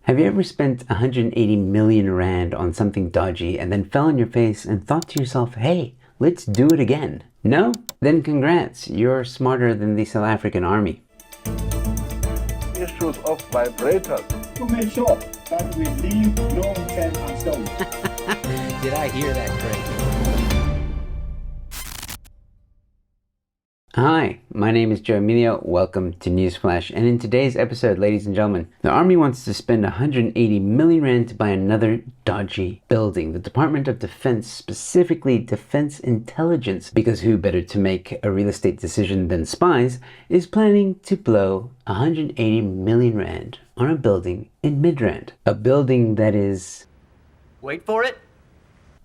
Have you ever spent 180 million rand on something dodgy and then fell on your face and thought to yourself, hey, let's do it again? No? Then congrats, you're smarter than the South African army. Issues of vibrators. To make sure that we leave no stone unturned. Did I hear that correctly? Hi, my name is Emilio. Welcome to Newsflash. And in today's episode, ladies and gentlemen, the army wants to spend 180 million rand to buy another dodgy building. The Department of Defense, specifically Defense Intelligence, because who better to make a real estate decision than spies, is planning to blow 180 million rand on a building in Midrand. A building that is... wait for it,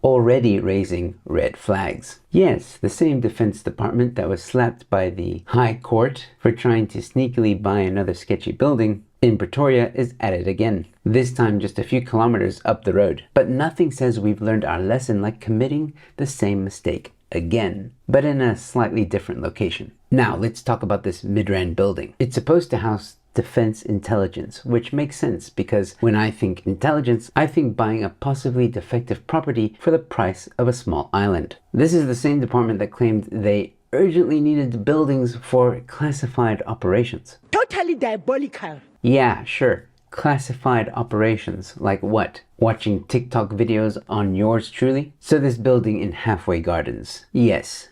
already raising red flags. Yes, the same Defense Department that was slapped by the High Court for trying to sneakily buy another sketchy building in Pretoria is at it again. This time just a few kilometers up the road. But nothing says we've learned our lesson like committing the same mistake again, but in a slightly different location. Now let's talk about this Midrand building. It's supposed to house Defense Intelligence, which makes sense because when I think intelligence, I think buying a possibly defective property for the price of a small island. This is the same department that claimed they urgently needed buildings for classified operations. Totally diabolical. Yeah, sure. Classified operations. Like what? Watching TikTok videos on yours truly? So this building in Halfway Gardens. Yes,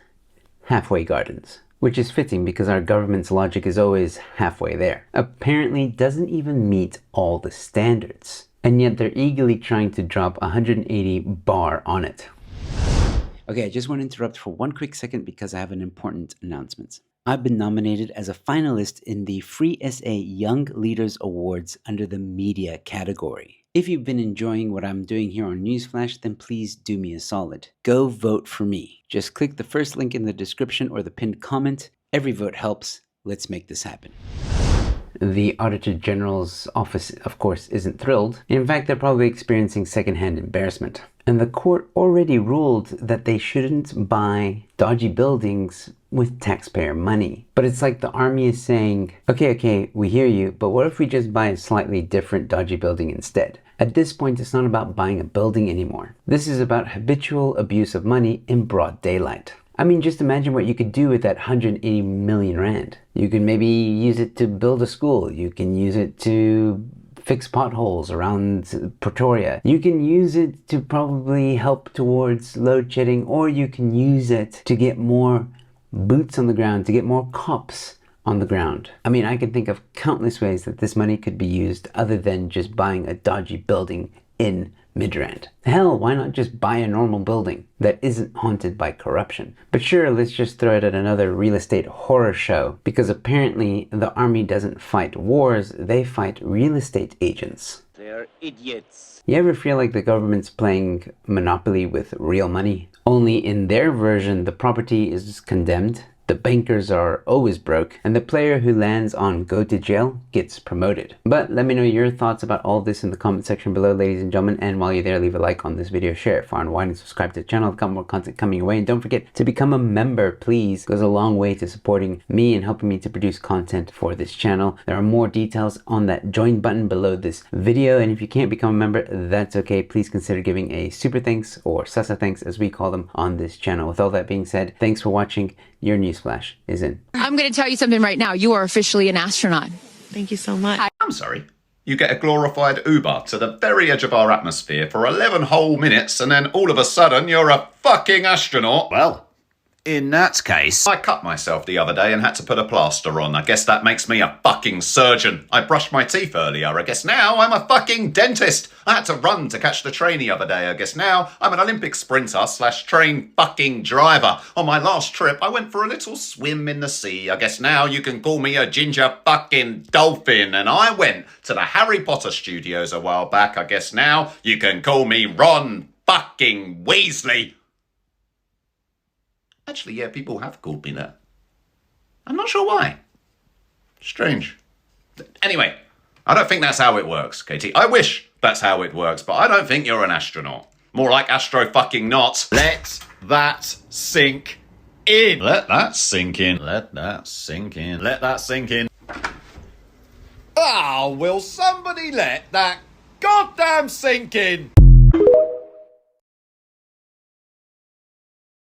Halfway Gardens. Which is fitting because our government's logic is always halfway there. Apparently doesn't even meet all the standards. And yet they're eagerly trying to drop 180 bar on it. Okay, I just want to interrupt for one quick second because I have an important announcement. I've been nominated as a finalist in the Free SA Young Leaders Awards under the media category. If you've been enjoying what I'm doing here on Newsflash, then please do me a solid. Go vote for me. Just click the first link in the description or the pinned comment. Every vote helps. Let's make this happen. The Auditor General's office, of course, isn't thrilled. In fact, they're probably experiencing secondhand embarrassment. And the court already ruled that they shouldn't buy dodgy buildings with taxpayer money. But it's like the army is saying, okay, we hear you, but what if we just buy a slightly different dodgy building instead? At this point, it's not about buying a building anymore. This is about habitual abuse of money in broad daylight. I mean, just imagine what you could do with that 180 million rand. You can maybe use it to build a school. You can use it to fix potholes around Pretoria. You can use it to probably help towards load shedding, or you can use it to get more boots on the ground, to get more cops on the ground. I mean, I can think of countless ways that this money could be used other than just buying a dodgy building in Midrand. Hell, why not just buy a normal building that isn't haunted by corruption? But sure, let's just throw it at another real estate horror show, because apparently the army doesn't fight wars, they fight real estate agents. they're idiots. You ever feel like the government's playing Monopoly with real money? Only in their version, the property is condemned, the bankers are always broke, and the player who lands on go to jail gets promoted. But let me know your thoughts about all this in the comment section below, ladies and gentlemen. And while you're there, leave a like on this video, share it far and wide, and subscribe to the channel. I've got more content coming your way. And don't forget to become a member, please. It goes a long way to supporting me and helping me to produce content for this channel. There are more details on that join button below this video. And if you can't become a member, that's okay. Please consider giving a super thanks, or sasa thanks as we call them on this channel. With all that being said, thanks for watching. Your Newsflash is in. I'm going to tell you something right now. You are officially an astronaut. Thank you so much. I'm sorry. You get a glorified Uber to the very edge of our atmosphere for 11 whole minutes, and then all of a sudden you're a fucking astronaut. Well, in that case, I cut myself the other day and had to put a plaster on. I guess that makes me a fucking surgeon. I brushed my teeth earlier. I guess now I'm a fucking dentist. I had to run to catch the train the other day. I guess now I'm an Olympic sprinter / train fucking driver. On my last trip, I went for a little swim in the sea. I guess now you can call me a ginger fucking dolphin. And I went to the Harry Potter studios a while back. I guess now you can call me Ron fucking Weasley. Actually, yeah, people have called me that. I'm not sure why. Strange. Anyway, I don't think that's how it works, Katie. I wish that's how it works, but I don't think you're an astronaut. More like astro fucking not. Let that sink in. Let that sink in. Let that sink in. Let that sink in. Oh, will somebody let that goddamn sinking!